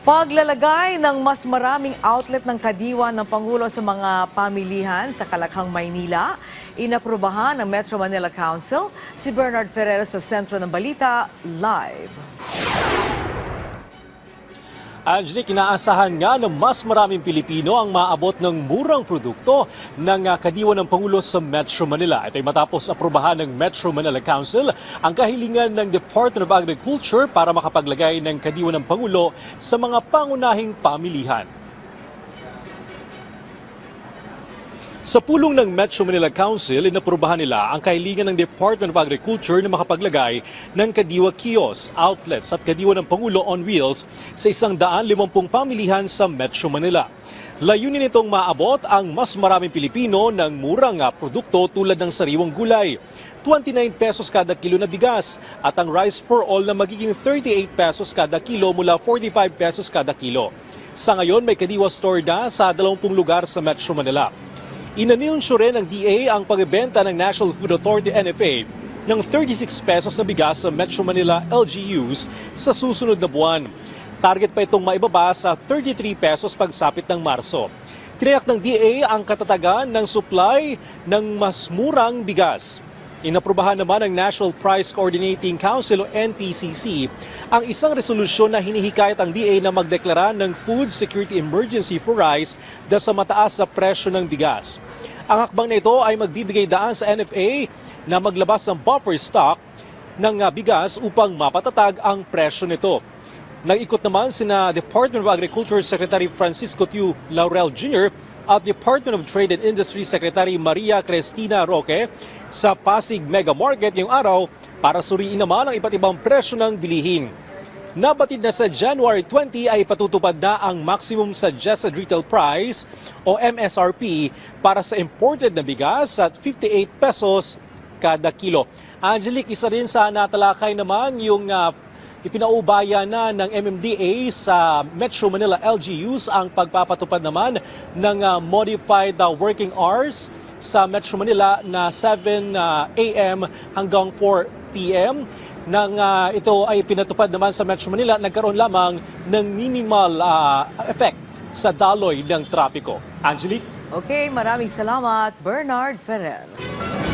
Paglalagay ng mas maraming outlet ng kadiwa ng Pangulo sa mga pamilihan sa Kalakhang, Maynila, inaprubahan ng Metro Manila Council. Si Bernard Ferrer sa Sentro ng Balita, live. Angelique, inaasahan nga na mas maraming Pilipino ang maabot ng murang produkto ng kadiwa ng Pangulo sa Metro Manila. Ito ay matapos aprubahan ng Metro Manila Council ang kahilingan ng Department of Agriculture para makapaglagay ng kadiwa ng Pangulo sa mga pangunahing pamilihan. Sa pulong ng Metro Manila Council, inaprubahan nila ang kahilingan ng Department of Agriculture na makapaglagay ng kadiwa kiosks, outlets at kadiwa ng Pangulo on Wheels sa 150 pamilihan sa Metro Manila. Layunin nitong maabot ang mas maraming Pilipino ng murang produkto tulad ng sariwang gulay, 29 pesos kada kilo na bigas at ang rice for all na magiging 38 pesos kada kilo mula 45 pesos kada kilo. Sa ngayon, may kadiwa store na sa 20 lugar sa Metro Manila. Inanunsyo rin ng DA ang pagbebenta ng National Food Authority NFA ng 36 pesos na bigas sa Metro Manila LGUs sa susunod na buwan. Target pa itong maibaba sa 33 pesos pagsapit ng Marso. Tiniyak ng DA ang katatagan ng supply ng mas murang bigas. Inaprubahan naman ng National Price Coordinating Council o NPCC ang isang resolusyon na hinihikayat ang DA na magdeklara ng food security emergency for rice dahil sa mataas sa presyo ng bigas. Ang hakbang na ito ay magbibigay daan sa NFA na maglabas ng buffer stock ng bigas upang mapatatag ang presyo nito. Nag-ikot naman sina Department of Agriculture Secretary Francisco Tiu Laurel Jr. at Department of Trade and Industry Secretary Maria Cristina Roque sa Pasig Mega Market ngayong araw para suriin naman ang iba't ibang presyo ng bilihin. Nabatid na sa January 20 ay patutupad na ang Maximum Suggested Retail Price o MSRP para sa imported na bigas at 58 pesos kada kilo. Angelique, isa rin sa natalakay naman yung ipinaubaya na ng MMDA sa Metro Manila LGUs ang pagpapatupad naman ng modified working hours sa Metro Manila na 7 a.m. hanggang 4 p.m. Nang ito ay pinatupad naman sa Metro Manila, nagkaroon lamang ng minimal effect sa daloy ng trapiko. Angelique? Okay, maraming salamat, Bernard Ferrer.